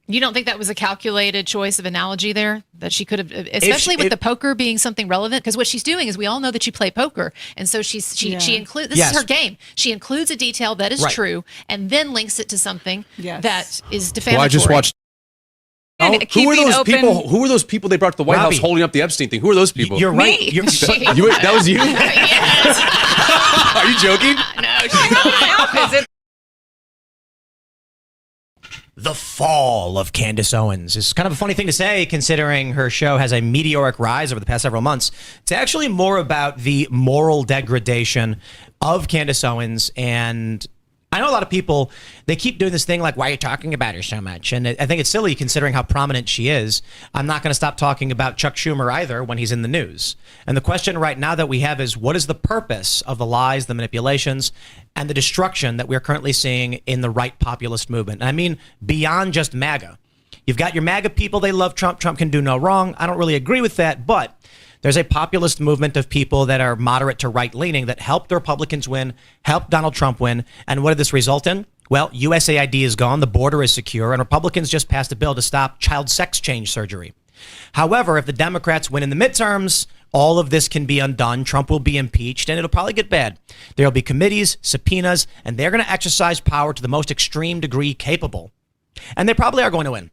You don't think that was a calculated choice of analogy there? That she could have, especially with the poker being something relevant? Because what she's doing is we all know that you play poker. And so she includes, this is her game. She includes a detail that is true and then links it to something that is defamatory. Well, I just watched. Who are those people? Who are those people they brought to the White House holding up the Epstein thing? Who are those people? You're right. That was you? Yes. Are you joking? No, she's not my opposite. The fall of Candace Owens is kind of a funny thing to say, considering her show has a meteoric rise over the past several months. It's actually more about the moral degradation of Candace Owens. And I know a lot of people, they keep doing this thing like, why are you talking about her so much? And I think it's silly considering how prominent she is. I'm not going to stop talking about Chuck Schumer either when he's in the news. And the question right now that we have is, what is the purpose of the lies, the manipulations, and the destruction that we're currently seeing in the right populist movement? And I mean, beyond just MAGA. You've got your MAGA people, they love Trump. Trump can do no wrong. I don't really agree with that, but there's a populist movement of people that are moderate to right-leaning that helped the Republicans win, helped Donald Trump win. And what did this result in? Well, USAID is gone, the border is secure, and Republicans just passed a bill to stop child sex change surgery. However, if the Democrats win in the midterms, all of this can be undone. Trump will be impeached, and it'll probably get bad. There'll be committees, subpoenas, and they're going to exercise power to the most extreme degree capable. And they probably are going to win.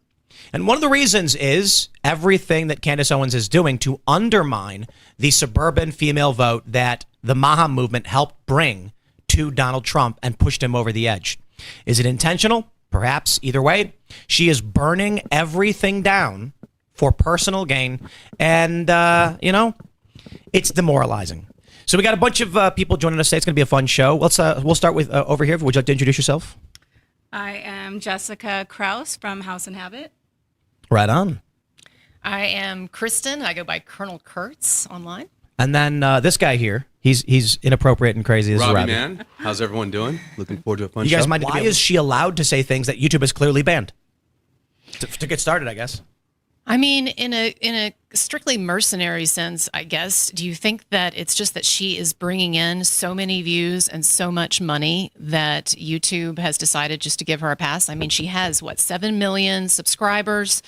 And one of the reasons is everything that Candace Owens is doing to undermine the suburban female vote that the Maha movement helped bring to Donald Trump and pushed him over the edge. Is it intentional? Perhaps. Either way, she is burning everything down for personal gain. And, it's demoralizing. So we got a bunch of people joining us today. It's going to be a fun show. We'll start with over here. Would you like to introduce yourself? I am Jessica Kraus from HouseInHabit. Right on. I am Kristen. I go by Colonel Kurtz online. And then this guy here, he's inappropriate and crazy. This is Robbie. Man, how's everyone doing? Looking forward to a fun show. You guys might. Why is she allowed to say things that YouTube has clearly banned? To get started, I guess. I mean, in a strictly mercenary sense, I guess, do you think that it's just that she is bringing in so many views and so much money that YouTube has decided just to give her a pass? I mean, she has, 7 million subscribers,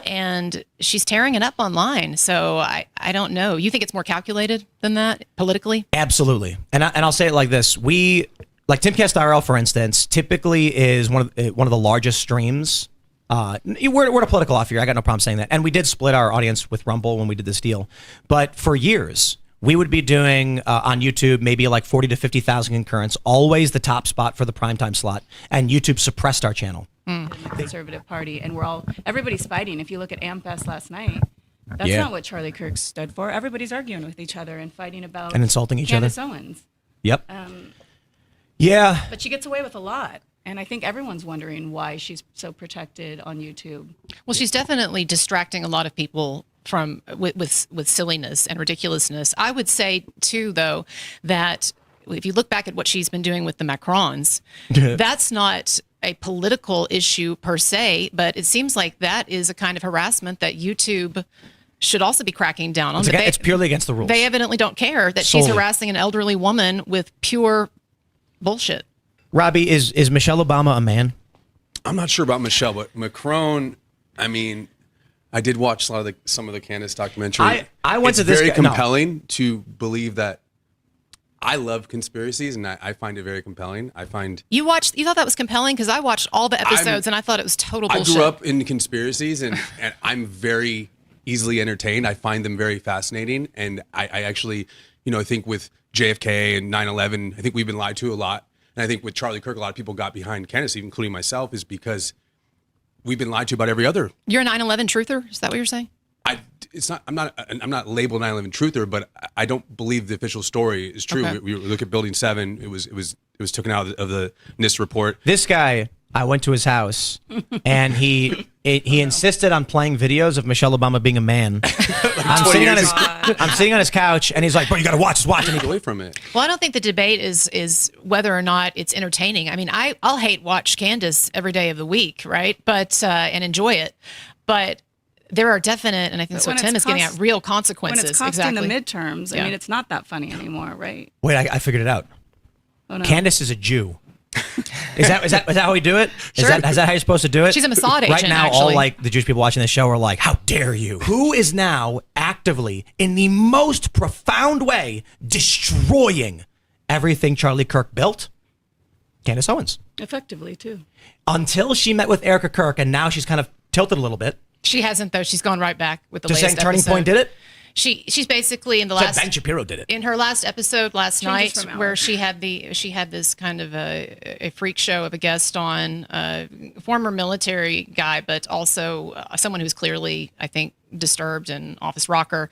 and she's tearing it up online. So I don't know. You think it's more calculated than that politically? Absolutely. And I'll say it like this. Like Timcast IRL, for instance, typically is one of the largest streams. We're a political off here. I got no problem saying that. And we did split our audience with Rumble when we did this deal. But for years, we would be doing on YouTube maybe like 40 to 50,000 concurrents, always the top spot for the primetime slot. And YouTube suppressed our channel. The Conservative Party, and everybody's fighting. If you look at AmFest last night, that's not what Charlie Kirk stood for. Everybody's arguing with each other and fighting about and insulting each Candace other. Owens. Yep. Yeah. But she gets away with a lot. And I think everyone's wondering why she's so protected on YouTube. Well, she's definitely distracting a lot of people from with silliness and ridiculousness. I would say, too, though, that if you look back at what she's been doing with the Macrons, that's not a political issue per se, but it seems like that is a kind of harassment that YouTube should also be cracking down on. It's purely against the rules. They evidently don't care that she's harassing an elderly woman with pure bullshit. Robbie, is Michelle Obama a man? I'm not sure about Michelle, but Macron, I mean, I did watch some of the Candace documentary. I went to this. It's very compelling to believe that. I love conspiracies, and I find it very compelling. You thought that was compelling? Because I watched all the episodes, and I thought it was total bullshit. I grew up in conspiracies, and I'm very easily entertained. I find them very fascinating, and I actually, I think with JFK and 9/11, I think we've been lied to a lot. And I think with Charlie Kirk, a lot of people got behind Candace, including myself, is because we've been lied to about every other. You're a 9/11 truther? Is that what you're saying? I'm not labeled 9/11 truther, but I don't believe the official story is true. Okay. We look at Building 7. It was taken out of the NIST report. This guy, I went to his house, and he insisted on playing videos of Michelle Obama being a man. I'm sitting on his couch, and he's like, "Bro, you gotta watch, and Get away from it. Well, I don't think the debate is whether or not it's entertaining. I mean, I'll hate watch Candace every day of the week, right? But and enjoy it, but there are definite, and I think that's what Tim is getting at, real consequences. When it's costing the midterms, Yeah. I mean, it's not that funny anymore, right? Wait, I figured it out. Oh, no. Candace is a Jew. Is that how we do it? Is that how you're supposed to do it? She's a Mossad agent, right now. actually. All like the Jewish people watching this show are like, "How dare you?" Who is now actively, in the most profound way, destroying everything Charlie Kirk built? Candace Owens. Effectively, too. Until she met with Erica Kirk, and now she's kind of tilted a little bit. She hasn't, though. She's gone right back with the Just latest saying, Turning episode. Point did it. She's basically in the Said last Ben Shapiro did it. in her last episode last night, Changes from where hours. she had this kind of a freak show of a guest on, former military guy, but also someone who's clearly, I think, disturbed and office rocker,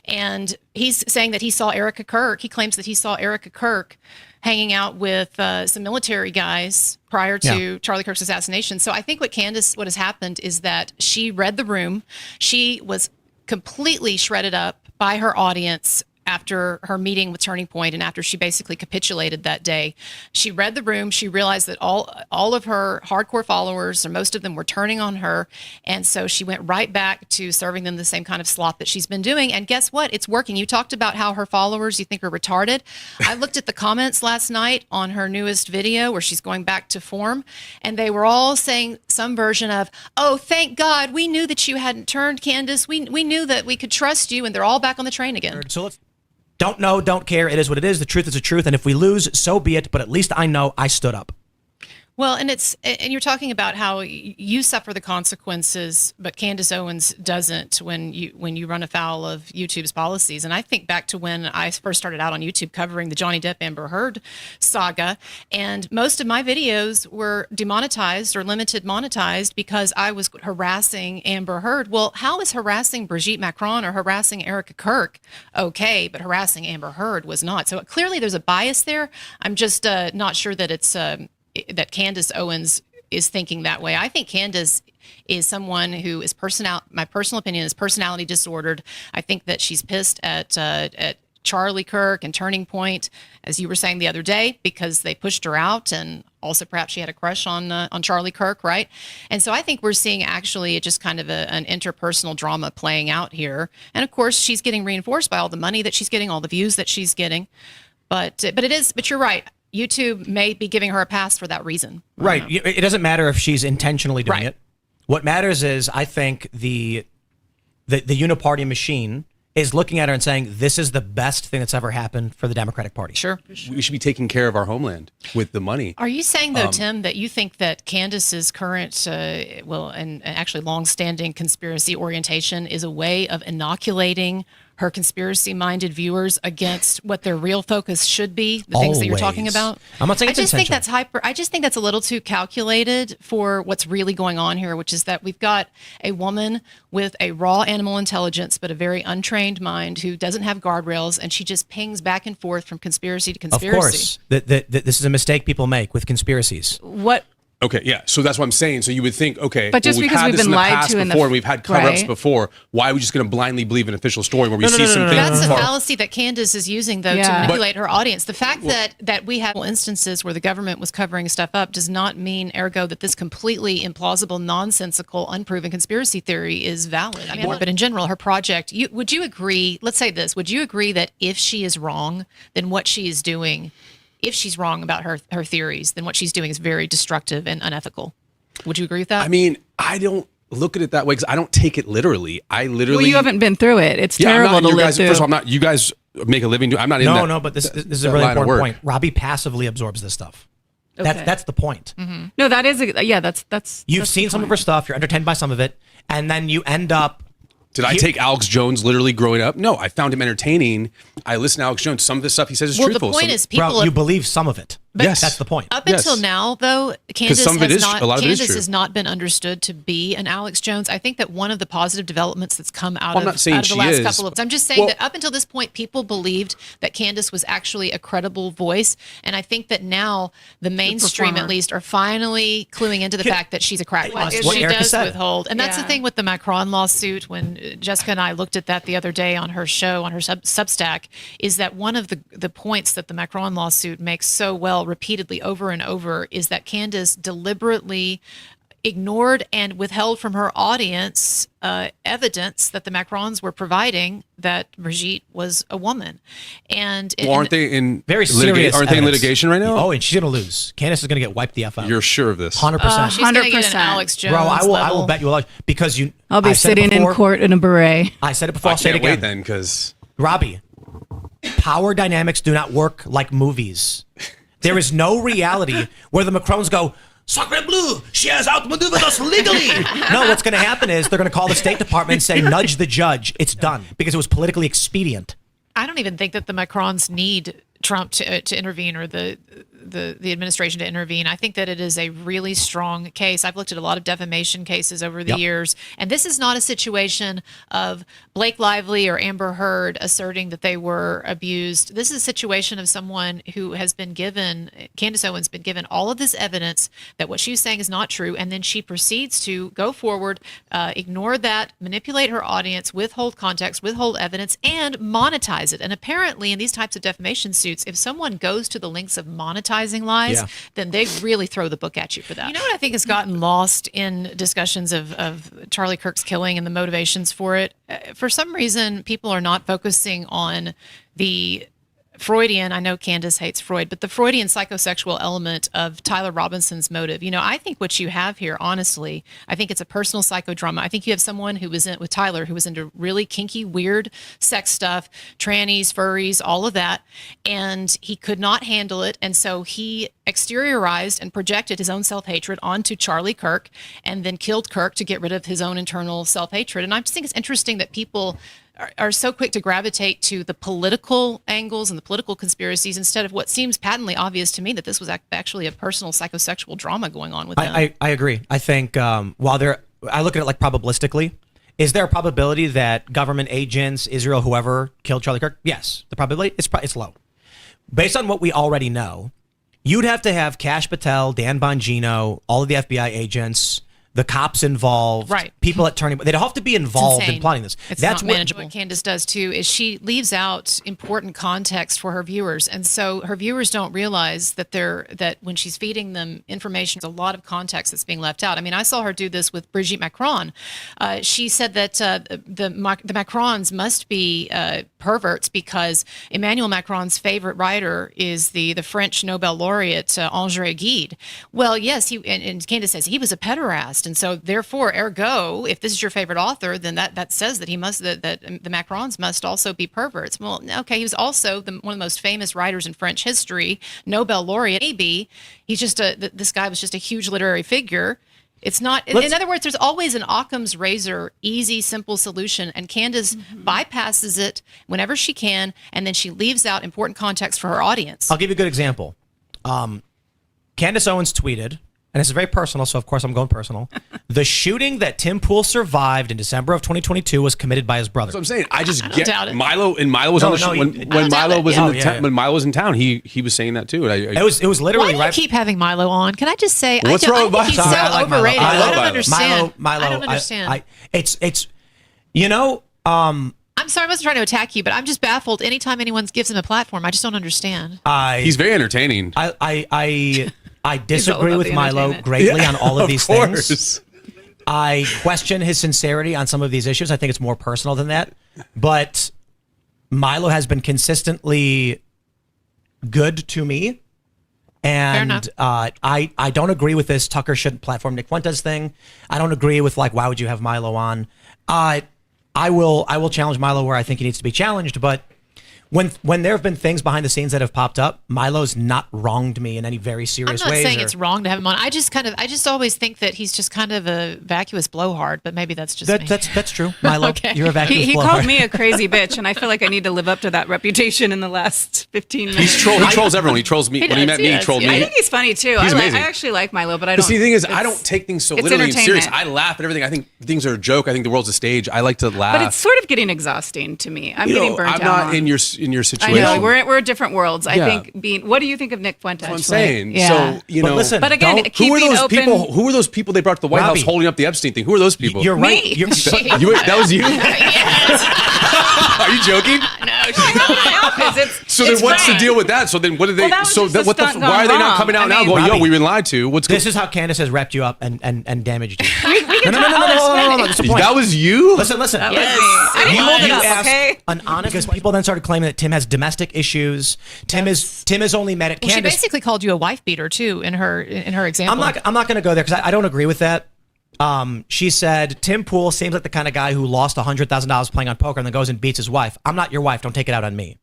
and he's saying that he saw Erica Kirk. He claims that he saw Erica Kirk hanging out with some military guys prior to Charlie Kirk's assassination. So I think what has happened is that she read the room. She was completely shredded up by her audience after her meeting with Turning Point and after she basically capitulated that day. She read the room. She realized that all of her hardcore followers, or most of them, were turning on her. And so she went right back to serving them the same kind of slop that she's been doing. And guess what? It's working. You talked about how her followers you think are retarded. I looked at the comments last night on her newest video where she's going back to form, and they were all saying some version of, "Oh, thank God, we knew that you hadn't turned, Candace. We knew that we could trust you," and they're all back on the train again. So let's. Don't know, don't care. It is what it is. The truth is the truth. And if we lose, so be it. But at least I know I stood up. Well, and you're talking about how you suffer the consequences, but Candace Owens doesn't when you run afoul of YouTube's policies. And I think back to when I first started out on YouTube covering the Johnny Depp Amber Heard saga, and most of my videos were demonetized or limited monetized because I was harassing Amber Heard. Well, how is harassing Brigitte Macron or harassing Erica Kirk okay, but harassing Amber Heard was not? So clearly there's a bias there. I'm just not sure that it's that Candace Owens is thinking that way. I think Candace is someone who is my personal opinion is personality disordered. I think that she's pissed at Charlie Kirk and Turning Point, as you were saying the other day, because they pushed her out, and also perhaps she had a crush on Charlie Kirk, right? And so I think we're seeing actually just kind of an interpersonal drama playing out here. And of course, she's getting reinforced by all the money that she's getting, all the views that she's getting. But you're right. YouTube may be giving her a pass for that reason. Right. It doesn't matter if she's intentionally doing it. What matters is, I think the uniparty machine is looking at her and saying, this is the best thing that's ever happened for the Democratic Party. Sure. We should be taking care of our homeland with the money. Are you saying, though, Tim, that you think that Candace's current, and actually longstanding conspiracy orientation is a way of inoculating her conspiracy-minded viewers against what their real focus should be, the things that you're talking Always. about? I'm not saying it's I just think intentional. that's I just think that's a little too calculated for what's really going on here, which is that we've got a woman with a raw animal intelligence, but a very untrained mind who doesn't have guardrails, and she just pings back and forth from conspiracy to conspiracy. Of course. This is a mistake people make with conspiracies. What? Okay, yeah. So that's what I'm saying. So you would think, okay, But just we've because had we've this been in the lied past to in the before, and we've had cover-ups right. before, why are we just going to blindly believe an official story where we see some things? That's the far- fallacy that Candace is using, though, to Yeah. manipulate her audience. The fact that we have instances where the government was covering stuff up does not mean, ergo, that this completely implausible, nonsensical, unproven conspiracy theory is valid. I mean, but in general, her project, would you agree, let's say this, would you agree that if she is wrong, then what she is doing, if she's wrong about her theories, then what she's doing is very destructive and unethical? Would you agree with that? I mean, I don't look at it that way because I don't take it literally. I literally. Well, you haven't been through it. It's Yeah, I'm terrible not, to you live guys, through. First of all, I'm not. You guys make a living. I'm not in that. No, but this is a that really line of important work. point. Robbie passively absorbs this stuff. Okay. That's the point. No, that is that's. You've that's seen the some of point. her stuff. You're entertained by some of it, and then you end up. Did I take Alex Jones literally growing up? No, I found him entertaining. I listened to Alex Jones. Some of the stuff he says is well, truthful. the point Some- is people Bro, you believe some of it. Yes. That's the point. Up Yes. until now, though, Candace some of it has is- not. a lot of it is Candace true. has not been understood to be an Alex Jones. I think that one of the positive developments that's come out Well, I'm of, not saying out of the she last is, couple of. I'm just saying well- that up until this point, people believed that Candace was actually a credible voice, and I think that now the mainstream, performer. at least, are finally cluing into the fact that she's a crackpot. What She Erica does said. withhold, and that's the Yeah. thing with the Macron lawsuit. When Jessica and I looked at that the other day on her show, on her Substack, is that one of the points that the Macron lawsuit makes so well repeatedly over and over is that Candace deliberately ignored and withheld from her audience evidence that the Macrons were providing that Brigitte was a woman. And Well, aren't they in Very serious Aren't they in evidence. litigation right now? Oh, and she's going to lose. Candace is going to get wiped the F out. You're sure of this? 100%. she's going to get an 100%. Alex Jones Bro, I will level. bet you a lot because you. I'll be I said it sitting in before. court in a beret. I said it before. I I'll say it can't wait again. then, because Robbie, power dynamics do not work like movies. There is no reality where the Macrons go, Sacre bleu, she has outmaneuvered us legally. No, what's going to happen is they're going to call the State Department and say, nudge the judge. It's done because it was politically expedient. I don't even think that the Macrons need Trump to intervene or the administration to intervene. I think that it is a really strong case. I've looked at a lot of defamation cases over the years, and this is not a situation of Blake Lively or Amber Heard asserting that they were abused. This is a situation of someone who has been given, Candace Owens, been given all of this evidence that what she's saying is not true, and then she proceeds to go forward, ignore that, manipulate her audience, withhold context, withhold evidence, and monetize it. And apparently in these types of defamation suits, if someone goes to the lengths of monetizing lies, then they really throw the book at you for that. You know what I think has gotten lost in discussions of Charlie Kirk's killing and the motivations for it? For some reason, people are not focusing on the Freudian, I know Candace hates Freud, but the Freudian psychosexual element of Tyler Robinson's motive. You know, I think what you have here, honestly, I think it's a personal psychodrama. I think you have someone who was in with Tyler who was into really kinky, weird sex stuff, trannies, furries, all of that, and he could not handle it, and so he exteriorized and projected his own self-hatred onto Charlie Kirk and then killed Kirk to get rid of his own internal self-hatred. And I just think it's interesting that people are so quick to gravitate to the political angles and the political conspiracies instead of what seems patently obvious to me, that this was actually a personal psychosexual drama going on with them. I agree. I think while I look at it like probabilistically, is there a probability that government agents, Israel, whoever killed Charlie Kirk? Yes. The probability, it's low. Based on what we already know, you'd have to have Kash Patel, Dan Bongino, all of the FBI agents, the cops involved, right? People at turning, they'd have to be involved in plotting this. It's not manageable. What Candace does too is she leaves out important context for her viewers, and so her viewers don't realize that when she's feeding them information, there's a lot of context that's being left out. I mean, I saw her do this with Brigitte Macron. She said that the Macrons must be perverts because Emmanuel Macron's favorite writer is the French Nobel laureate André Gide. Well, yes, and Candace says he was a pederast. And so, therefore, ergo, if this is your favorite author, then that says that that the Macrons must also be perverts. Well, okay, he was also one of the most famous writers in French history, Nobel laureate. Maybe he's just this guy was just a huge literary figure. It's not. In other words, there's always an Occam's razor, easy, simple solution, and Candace bypasses it whenever she can, and then she leaves out important context for her audience. I'll give you a good example. Candace Owens tweeted, and this is very personal, so of course I'm going personal. The shooting that Tim Pool survived in December of 2022 was committed by his brother. That's what I'm saying. I just don't doubt it. Milo, and Milo was on the show when Milo was when Milo was in town. He was saying that too. And it was literally Why do you keep having Milo on? Can I just say, What's wrong with I think he's Milo? so overrated. I don't understand. Milo, I don't understand. It's you know. I'm sorry, I wasn't trying to attack you, but I'm just baffled. Anytime anyone gives him a platform, I just don't understand. He's very entertaining. I disagree with Milo greatly on all of these things. I question his sincerity on some of these issues. I think it's more personal than that. But Milo has been consistently good to me. And I don't agree with this Tucker shouldn't platform Nick Fuentes thing. I don't agree with why would you have Milo on? I will challenge Milo where I think he needs to be challenged, but when there have been things behind the scenes that have popped up, Milo's not wronged me in any very serious ways. I'm not saying it's wrong to have him on. I just always think that he's just kind of a vacuous blowhard, but maybe that's just me. That's true. Milo, Okay. You're a vacuous He blowhard. called me a crazy bitch, and I feel like I need to live up to that reputation in the last 15 minutes. He trolls everyone. He trolls me. When he met me, he trolled me. I think he's funny too. He's amazing. I actually like Milo, but I But don't. see, the thing is, I don't take things so it's literally and serious. entertainment. I laugh at everything. I think things are a joke. I think the world's a stage. I like to laugh. But it's sort of getting exhausting to me. I'm getting burnt out. I'm not in your I situation. know we're different worlds. I Yeah. think What do you think of Nick Fuentes? That's what I'm saying. Yeah. So you know, listen, But again, don't- who are keeping those open. people? Who are those people they brought to the White Robbie. House holding up the Epstein thing? Who are those people? You're right. Me. You're, that was you. Yes. Are you joking? No, she's not. So then what's the deal with that? So then what do they? Well, that was so just a that, what the? stunt Why are they gone not wrong. coming out I now mean, going, "Yo, Robbie, we've been lied to"? What's This is how Candace has repped you up and damaged you. We can No. That's the point. that was you? Listen. Yes. I didn't hold it up, asked okay? an honest because people then started claiming that Tim has domestic issues. Tim is only met at Well, she Candace. basically called you a wife beater too in her example. I'm not going to go there because I don't agree with that. She said Tim Pool seems like the kind of guy who lost $100,000 playing on poker and then goes and beats his wife. I'm not your wife. Don't take it out on me.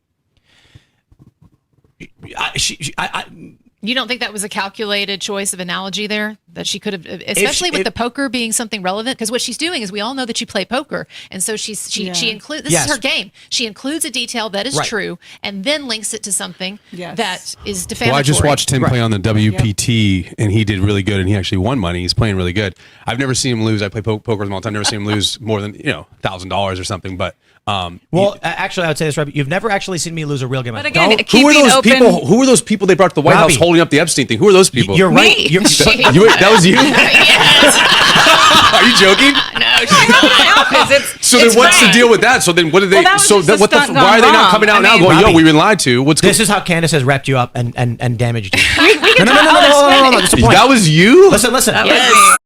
You don't think that was a calculated choice of analogy there? That she could have, especially with the poker being something relevant? Because what she's doing is we all know that you play poker. And so she includes, this is her game. She includes a detail that is true and then links it to something that is defamatory. Well, I just watched Tim play on the WPT, and he did really good, and he actually won money. He's playing really good. I've never seen him lose. I play poker with him all the time. Never seen him lose more than $1,000 or something. But actually, I would say this, Robbie. You've never actually seen me lose a real game. But again, who are those people? Who are those people they brought to the White House holding up the Epstein thing? Who are those people? You're right. Me. You're, That was you? Yes. Are you joking? No, she's not. So then what's the deal with that? So then what do they? Well, that was so just that, a what the? stunt Why are they gone not coming out wrong. now I mean, going, "Yo, Robbie, we've been lied to"? What's This is how Candace has repped you up and damaged you. We can No. That's the point. that was you? Listen. Yes.